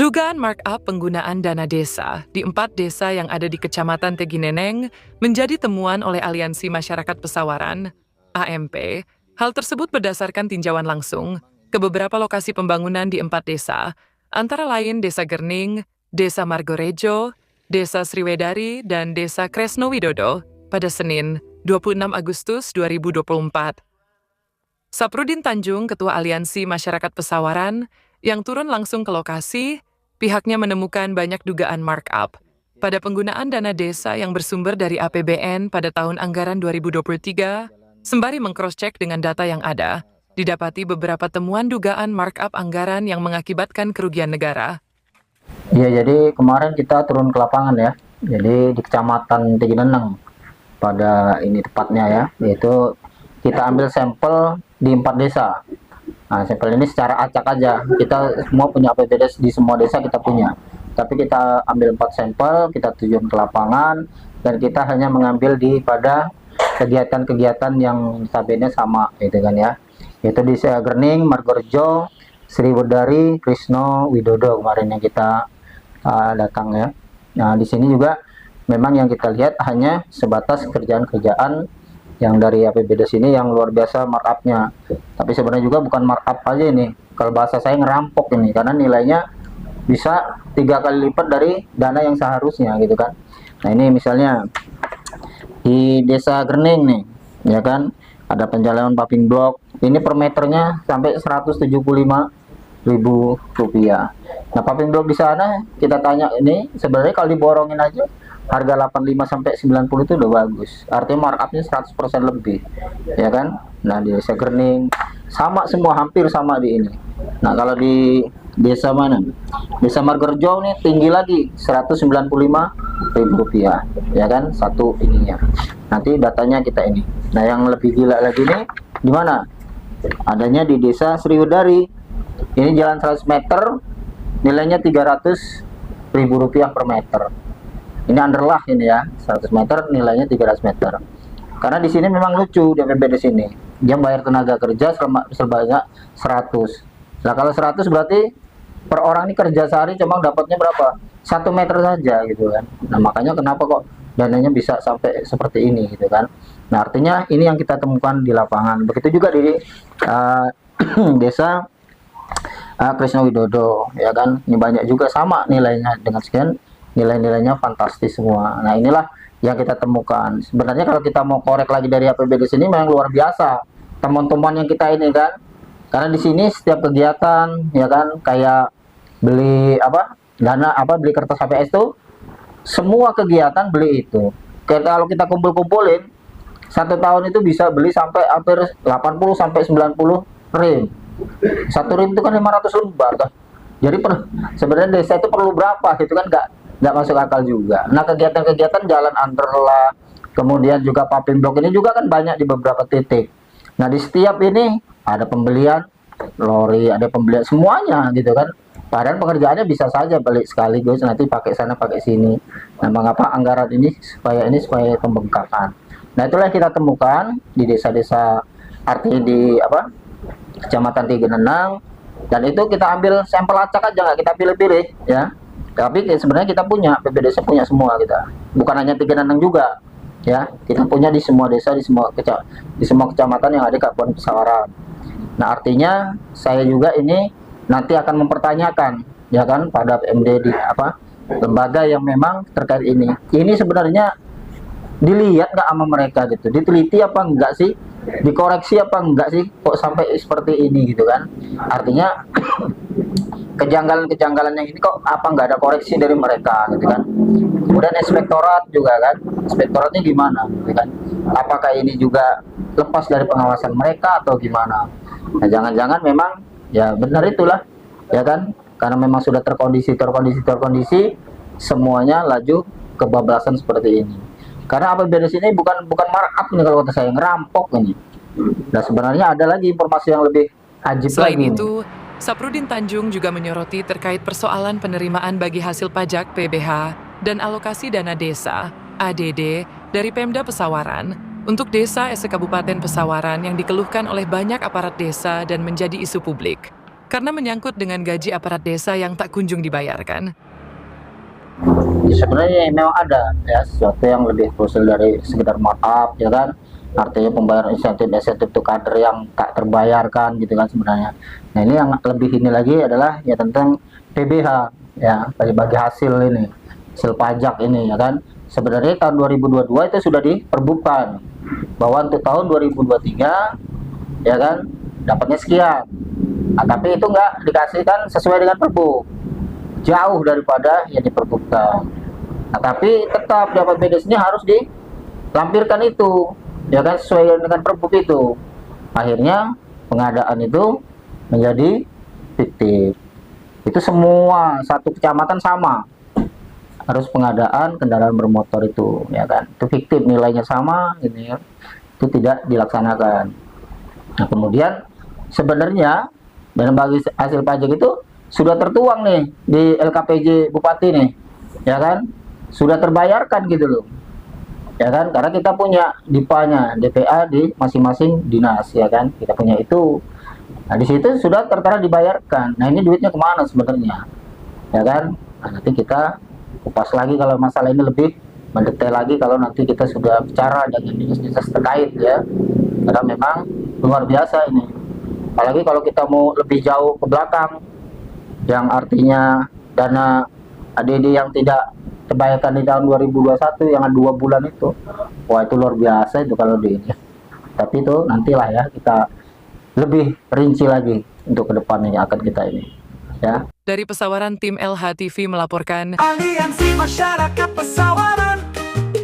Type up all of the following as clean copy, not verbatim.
Dugaan markup penggunaan dana desa di 4 desa yang ada di Kecamatan Tegineneng menjadi temuan oleh Aliansi Masyarakat Pesawaran, AMP. Hal tersebut berdasarkan tinjauan langsung ke beberapa lokasi pembangunan di 4 desa, antara lain Desa Gerning, Desa Margorejo, Desa Sriwedari, dan Desa Kresno Widodo pada Senin, 26 Agustus 2024. Saprudin Tanjung, Ketua Aliansi Masyarakat Pesawaran, yang turun langsung ke lokasi, pihaknya menemukan banyak dugaan markup pada penggunaan dana desa yang bersumber dari APBN pada tahun anggaran 2023, sembari meng-cross-check dengan data yang ada, didapati beberapa temuan dugaan markup anggaran yang mengakibatkan kerugian negara. Ya, jadi kemarin kita turun ke lapangan ya. Jadi di Kecamatan Tegineneng pada ini tepatnya ya, yaitu kita ambil sampel di 4 desa. Nah, sampel ini secara acak aja. Kita semua punya APBD di semua desa kita punya. Tapi kita ambil 4 sampel, kita tujuan ke lapangan, dan kita hanya mengambil pada kegiatan-kegiatan yang notabene sama, gitu kan ya. Yaitu di Gerning, Margorejo, Sriwedari, Kresno Widodo kemarin yang kita datang ya. Nah, di sini juga memang yang kita lihat hanya sebatas kerjaan-kerjaan yang dari APBD sini yang luar biasa markupnya. Tapi sebenarnya juga bukan markup aja ini. Kalau bahasa saya ngerampok ini, karena nilainya bisa 3 kali lipat dari dana yang seharusnya gitu kan. Nah, ini misalnya di Desa Gerning nih, ya kan, ada pencalonan paving block. Ini per meternya sampai 175.000 rupiah. Nah, paving block di sana kita tanya ini sebenarnya kalau diborongin aja harga 85 sampai 90 itu udah bagus. Artinya markupnya 100% lebih. Ya kan? Nah, di Desa Gerning sama semua, hampir sama di ini. Nah, kalau di desa mana? Desa Margorejo nih tinggi lagi 195.000 rupiah. Ya kan? Satu ininya. Nanti datanya kita ini. Nah, yang lebih gila lagi nih di mana? Adanya di Desa Sriwedari. Ini jalan 100 meter, nilainya 300.000 rupiah per meter. Ini underlah ini ya, 100 meter nilainya 300 meter. Karena di sini memang lucu di APBD sini. Dia bayar tenaga kerja sebanyak 100. Nah, kalau 100 berarti per orang ini kerja sehari cuma dapatnya berapa? 1 meter saja gitu kan. Nah, makanya kenapa kok dananya bisa sampai seperti ini gitu kan. Nah, artinya ini yang kita temukan di lapangan. Begitu juga di Desa Kresno Widodo ya kan. Ini banyak juga sama nilainya dengan sekian, nilai-nilainya fantastis semua. Nah, inilah yang kita temukan. Sebenarnya kalau kita mau korek lagi dari APBD sini memang luar biasa teman-teman yang kita ini kan. Karena di sini setiap kegiatan ya kan, kayak beli beli kertas HPS itu semua kegiatan beli itu. Kalau kita kumpul-kumpulin 1 tahun itu bisa beli sampai hampir 80 sampai 90 rim. 1 rim itu kan 500 lembar kan. Jadi sebenarnya desa itu perlu berapa gitu kan, nggak masuk akal juga. Nah, kegiatan-kegiatan jalan underlah, kemudian juga paving block ini juga kan banyak di beberapa titik. Nah, di setiap ini ada pembelian lori, ada pembelian semuanya gitu kan. Padahal pekerjaannya bisa saja balik sekaligus, nanti pakai sana pakai sini. Nah, mengapa anggaran ini supaya pembengkakan. Nah, itulah yang kita temukan di desa-desa, artinya di Kecamatan Tegineneng, dan itu kita ambil sampel acak aja, nggak kita pilih-pilih ya. Tapi sebenarnya kita punya PPDS punya semua kita, bukan hanya Tegineneng juga ya, kita punya di semua desa, di semua kecamatan yang ada di Kabupaten Pesawaran. Nah, artinya saya juga ini nanti akan mempertanyakan ya kan pada PMD di lembaga yang memang terkait ini sebenarnya dilihat nggak sama mereka gitu, diteliti apa enggak sih, dikoreksi apa enggak sih kok sampai seperti ini gitu kan. Artinya kejanggalan-kejanggalan yang ini kok nggak ada koreksi dari mereka gitu kan. Kemudian inspektorat juga kan, inspektoratnya gimana gitu kan, apakah ini juga lepas dari pengawasan mereka atau gimana. Nah, jangan-jangan memang ya benar itulah ya kan, karena memang sudah terkondisi semuanya laju kebablasan seperti ini. Karena APBD sini bukan markup nih kalau kata saya, ngerampok ini. Nah, sebenarnya ada lagi informasi yang lebih ajib Selain lagi. itu, Saprudin Tanjung juga menyoroti terkait persoalan penerimaan bagi hasil pajak PBH dan alokasi dana desa ADD dari Pemda Pesawaran untuk desa Kabupaten Pesawaran yang dikeluhkan oleh banyak aparat desa dan menjadi isu publik. karena menyangkut dengan gaji aparat desa yang tak kunjung dibayarkan. Ya, sebenarnya memang ada ya sesuatu yang lebih krusial dari sekedar markup, ya kan, artinya pembayaran insentif untuk kader yang tak terbayarkan gitu kan sebenarnya. Nah ini yang lebih ini lagi adalah ya tentang PBH, ya bagi hasil ini, hasil pajak ini, ya kan. Sebenarnya tahun 2022 itu sudah diperbutkan bahwa untuk tahun 2023 ya kan dapatnya sekian, nah, tapi itu nggak dikasihkan sesuai dengan perbu, jauh daripada yang diperbutkan. Nah, tapi tetap dapat BDS ini harus dilampirkan itu, ya kan, sesuai dengan perbu itu. Akhirnya pengadaan itu menjadi fiktif. Itu semua satu kecamatan sama, harus pengadaan kendaraan bermotor itu, ya kan, itu fiktif, nilainya sama, ini itu tidak dilaksanakan. Nah kemudian sebenarnya dalam bagi hasil pajak itu sudah tertuang nih di LKPJ Bupati nih, ya kan, sudah terbayarkan gitu loh, ya kan, karena kita punya DIPA-nya, DPA di masing-masing dinas, ya kan, kita punya itu. Nah di situ sudah tertera dibayarkan. Nah ini duitnya kemana sebenarnya, ya kan. Nah, nanti kita kupas lagi kalau masalah ini lebih mendetail lagi kalau nanti kita sudah bicara dengan dinas-dinas terkait, ya, karena memang luar biasa ini. Apalagi kalau kita mau lebih jauh ke belakang, yang artinya dana ADD yang tidak terbayarkan di tahun 2021 yang 2 bulan itu, wah itu luar biasa itu kalau di ini. Tapi itu nantilah ya kita lebih rinci lagi untuk kedepannya yang akan kita ini, ya. Dari Pesawaran, tim LHTV melaporkan. Aliansi Masyarakat Pesawaran,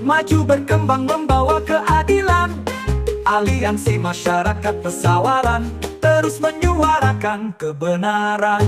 maju berkembang membawa keadilan. Aliansi Masyarakat Pesawaran, terus menyuarakan kebenaran.